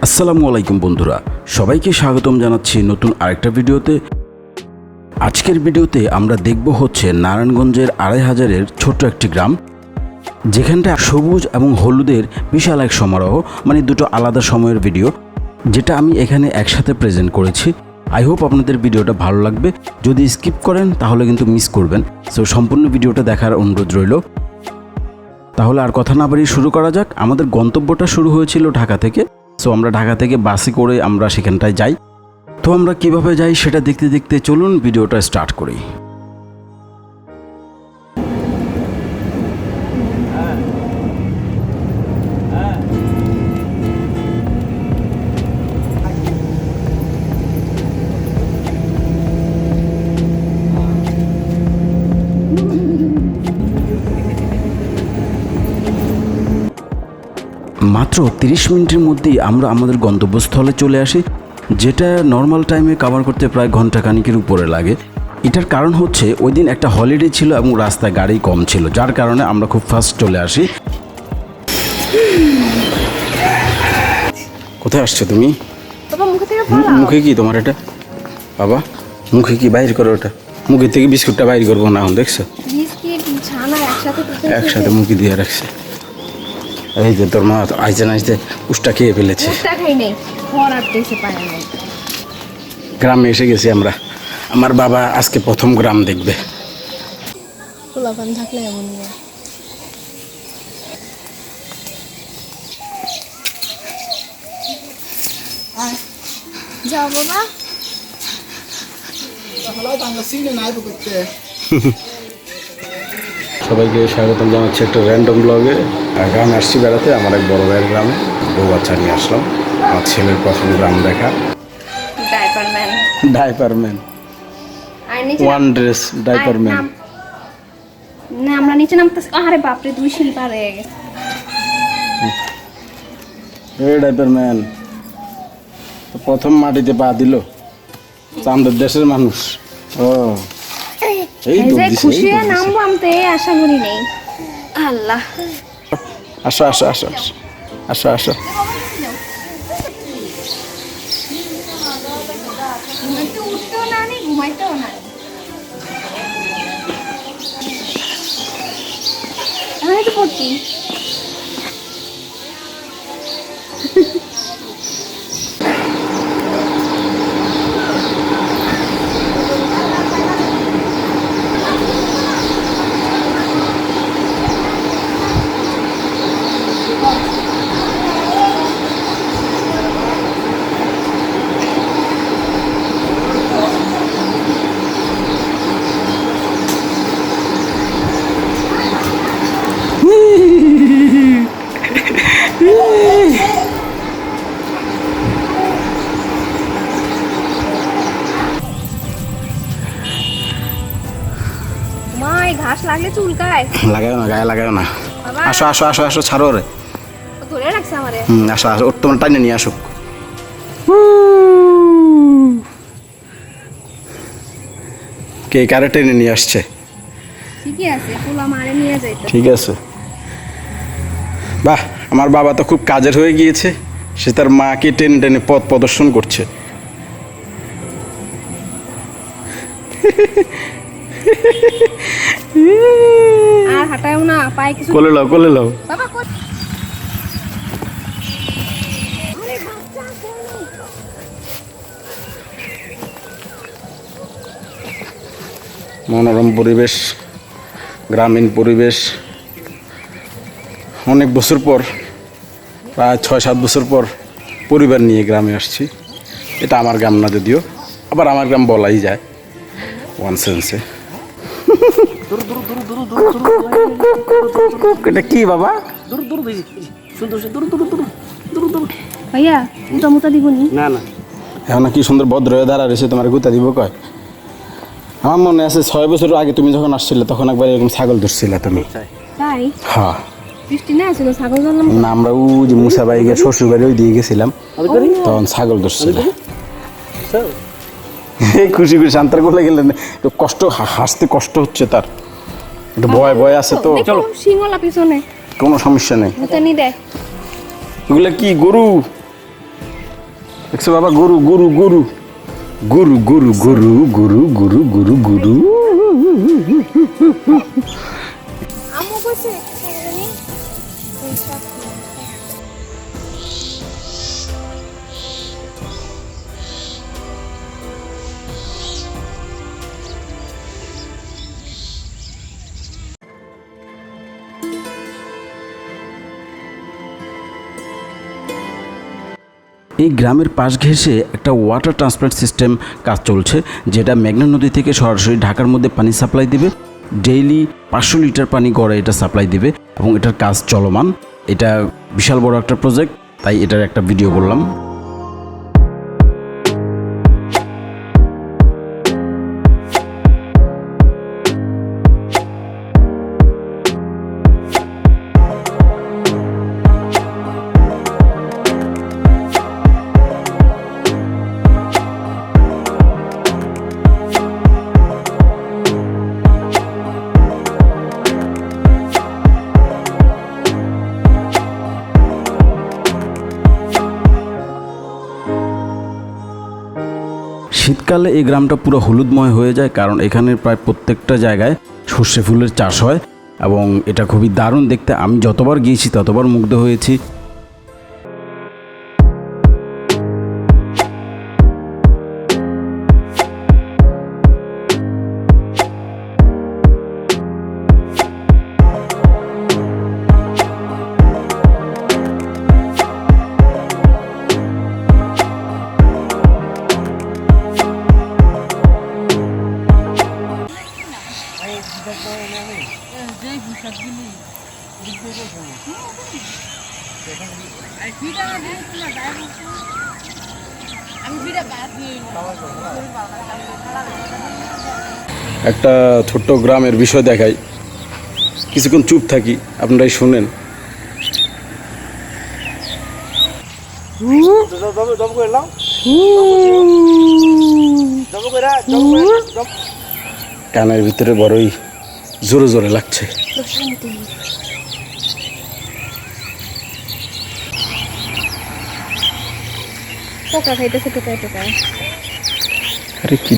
আসসালামু আলাইকুম বন্ধুরা, সবাইকে স্বাগতম জানাচ্ছি নতুন আরেকটা ভিডিওতে। আজকের ভিডিওতে আমরা দেখব হচ্ছে নারায়ণগঞ্জের ২৫০০-এর ছোট্ট একটি গ্রাম, যেখানটা সবুজ এবং হলুদের বিশাল এক সমারোহ, মানে দুটো আলাদা সময়ের ভিডিও, যেটা আমি এখানে একসাথে প্রেজেন্ট করেছি। আই হোপ আপনাদের ভিডিওটা ভালো লাগবে। যদি স্কিপ করেন তাহলে কিন্তু মিস করবেন। সো সম্পূর্ণ ভিডিওটা দেখার অনুরোধ রইল। তাহলে আর কথা না বাড়িয়ে শুরু করা যাক। আমাদের গন্তব্যটা শুরু হয়েছিল ঢাকা থেকে। সো আমরা ঢাকা থেকে বাসে করে আমরা সেখানটায় যাই। তো আমরা কিভাবে যাই সেটা দেখতে দেখতে চলুন ভিডিওটা স্টার্ট করি। মাত্র 30 মিনিটের মধ্যেই আমরা আমাদের গন্তব্যস্থলে চলে আসি, যেটা নর্মাল টাইমে কভার করতে প্রায় ঘন্টাখানিকের উপরে লাগে। এটার কারণ হচ্ছে ওই দিন একটা হলিডে ছিল এবং রাস্তায় গাড়ি কম ছিল, যার কারণে আমরা খুব ফাস্ট চলে আসি। কোথায় আসছো তুমি? মুখে কি তোমার এটা? বাবা মুখে কি বাইর করো? ওটা মুখের থেকে বিস্কুটটা বাইর করবো না, দেখছো একসাথে মুখে দিয়ে রাখছে। এই যে তোর মা আইসে নাইসে উষ্টা খেয়ে ফেলেছে। গ্রামে এসে গেছি আমরা। আমার বাবা আজকে প্রথম গ্রাম দেখবে। যাও বাবা। সবাইকে স্বাগতম জানাচ্ছি একটা র্যান্ডম ব্লগে। গ্রামে আসছি বেড়াতে, আমার এক বড় ভাইয়ের গ্রামে। বউ বাচ্চা নিয়ে আসলাম। আমার ছেলের প্রথম গ্রাম দেখা। ডাইপারম্যান ওয়ান ড্রেস ডাইপারম্যান। না আমরা নিচে নামতেছি। আরে বাপরে, 2 সিঁড়ি পার হয়ে গেছে। এই ডাইপারম্যান প্রথম মাটিতে পা দিল। আমাদের দেশের মানুষ। ও এই তো খুশি হয়ে নামবো, আমি তো এই আশা করি নেই। আল্লাহ, আসো আসো আসো আসো আসো। উঠতেও না নেই, ঘুমাইতেও না। আমি তো পড়ছি। ঘাস লাগলে চুলকায়। লাগাও না, গায়ে লাগাও না। আসো আসো আসো আসো, ছাড়ো রে। ধরে রাখছে আমারে। আসো আসো, ওর তোমার টাইনে নিয়ে আসো। কে কারে টেনে নিয়ে আসছে? ঠিকই আছে, পোলা মারে নিয়ে যাইতো। ঠিক আছে। বাহ, আমার বাবা তো খুব কাজের হয়ে গিয়েছে। সে তার মাকে টেনে টেনে পথ প্রদর্শন করছে। আর হাঁটায়ও না, পায়ে কিছু। কোলে লাও, কোলে লাও। বাবা মনোরম পরিবেশ, গ্রামীণ পরিবেশ। অনেক বছর পর, প্রায় 6-7 বছর পর পরিবার নিয়ে গ্রামে আসছি। এটা আমার গ্রাম না যদিও, আবার আমার গ্রাম বলাই যায় ওয়ান সেন্সে। এটা কি বাবা? ভাইয়া উটা মুটা দিবনি? না না, এখন কি সুন্দর ভদ্র হয়ে দাঁড়া রয়েছে, তোমার গুতা দিব কয়? আমার মনে আছে 6 বছর আগে তুমি যখন আসছিলে তখন একবার এরকম ছাগল ধরছিলে তুমি। তাই? হ্যাঁ। বৃষ্টি না ছিল, ছাগল ধরলাম না, আমরা ওই যে মুসা বাইকে শ্বশুর বাড়ি ওই দিয়ে গেছিলাম, তখন ছাগল ধরছিল। খুশি খুশি শান্তার করলে গেলেন, একটু কষ্ট, হাসতে কষ্ট হচ্ছে তার, একটু ভয় ভয় আছে তো। চলো সিংহলা পিছনে, কোনো সমস্যা নেই। ভূতানি দেখ। এগুলো কি গরু? দেখছো বাবা, গরু গরু গরু গরু গরু গরু গরু গরু গরু গরু। আম্মু কইছে এই গ্রামের পাশ ঘেঁষে একটা ওয়াটার ট্রান্সপোর্ট সিস্টেম কাজ চলছে, যেটা মেঘনা নদী থেকে সরাসরি ঢাকার মধ্যে পানি সাপ্লাই দিবে। ডেইলি 500 লিটার পানি গড়ে এটা সাপ্লাই দিবে এবং এটার কাজ চলমান। এটা বিশাল বড় একটা প্রজেক্ট, তাই এটার একটা ভিডিও করলাম। শীতকালে এই গ্রামটা পুরো হলুদময় হয়ে যায়, কারণ এখানে প্রায় প্রত্যেকটা জায়গায় সর্ষে ফুলের চাষ হয় এবং এটা খুবই দারুণ দেখতে। আমি যতবার গিয়েছি ততবার মুগ্ধ হয়েছি। একটা ছোট্ট গ্রামের বিষয় দেখাই, কিছুক্ষণ চুপ থাকি, আপনারাই শুনেন। কানের ভিতরে বড়ই জোরে জোরে লাগছে। পোকা খাইতেছে টোকায় টোকায়। আরে কি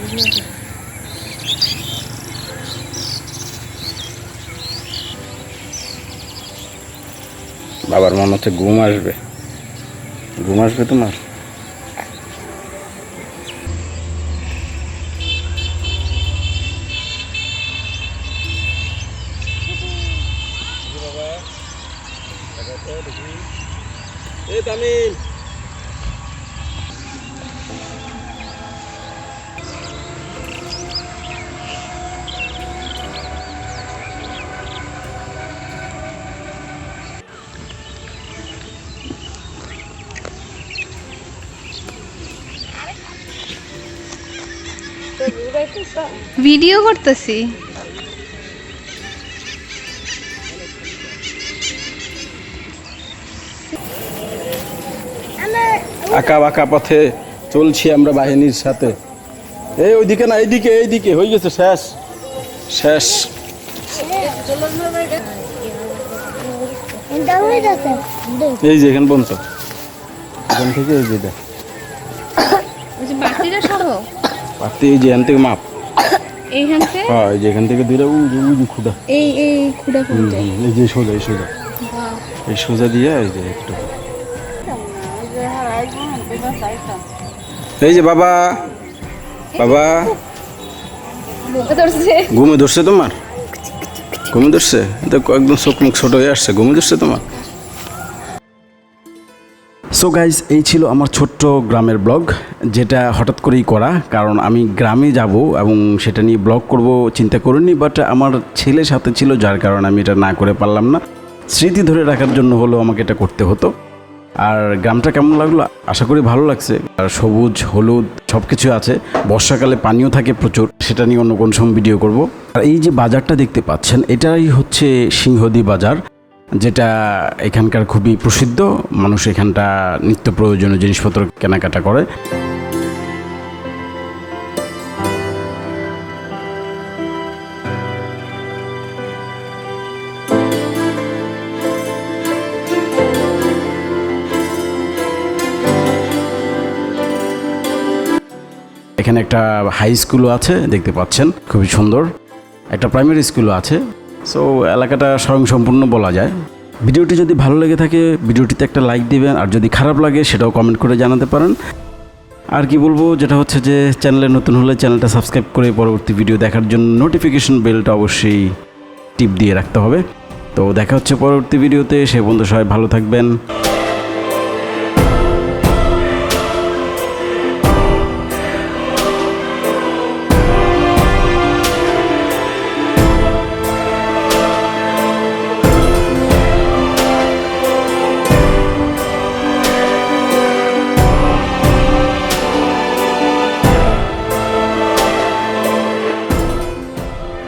বাবার মনে হচ্ছে ঘুম আসবে, ঘুম আসবে তোমার। ভিডিও করতেছি। আঁকা বাঁকা পথে চলছি আমরা বাহিনীর সাথে। এই ওইদিকে না, এইদিকে এইদিকে হয়ে গেছে, শেষ শেষ। এই যে এখানে পর্যন্ত, এখান থেকে এই যে বাতিটা সহ পাতি, এই যে এখান থেকে মাপ, এইখান থেকে হ্যাঁ এই যে এখান থেকে দিলে ওই যে খুদা, এই খুঁড়া খুঁড়তে এই যে সোজা, এই সোজা, এই সোজা দিয়ে এই যে একটু, এই যে বাবা বাবা ঘুমে ধরছে তোমার, ঘুমে ধরছে, দেখো একদম চোখ মুখ ছোট হয়ে আসছে, ঘুমে ধরছে তোমার। সো গাইজ, এই ছিল আমার ছোট্ট গ্রামের ব্লগ, যেটা হঠাৎ করেই করা, কারণ আমি গ্রামে যাব এবং সেটা নিয়ে ব্লগ করব চিন্তা করিনি, বাট আমার ছেলে সাথে ছিল, যার কারণে আমি এটা না করে পারলাম না। স্মৃতি ধরে রাখার জন্য হলেও আমাকে এটা করতে হতো। আর গ্রামটা কেমন লাগলো, আশা করি ভালো লাগছে। আর সবুজ হলুদ সব কিছু আছে, বর্ষাকালে পানিও থাকে প্রচুর, সেটা নিয়ে অন্য কোন সময় ভিডিও করব। আর এই যে বাজারটা দেখতে পাচ্ছেন, এটাই হচ্ছে সিংহদী বাজার, যেটা এখানকার খুবই প্রসিদ্ধ। মানুষ এখানটা নিত্য প্রয়োজনীয় জিনিসপত্র কেনাকাটা করে। এখানে একটা হাই স্কুলও আছে দেখতে পাচ্ছেন, খুবই সুন্দর। একটা প্রাইমারি স্কুলও আছে। সো এলাকাটা স্বয়ংসম্পূর্ণ বলা যায়। ভিডিওটি যদি ভালো লেগে থাকে ভিডিওটিতে একটা লাইক দিবেন, আর যদি খারাপ লাগে সেটাও কমেন্ট করে জানাতে পারেন। আর কি বলবো, যেটা হচ্ছে যে চ্যানেলে নতুন হলে চ্যানেলটা সাবস্ক্রাইব করে পরবর্তী ভিডিও দেখার জন্য নোটিফিকেশন বেলটা অবশ্যই টিপ দিয়ে রাখতে হবে। তো দেখা হচ্ছে পরবর্তী ভিডিওতে, সে পর্যন্ত সবাই ভালো থাকবেন।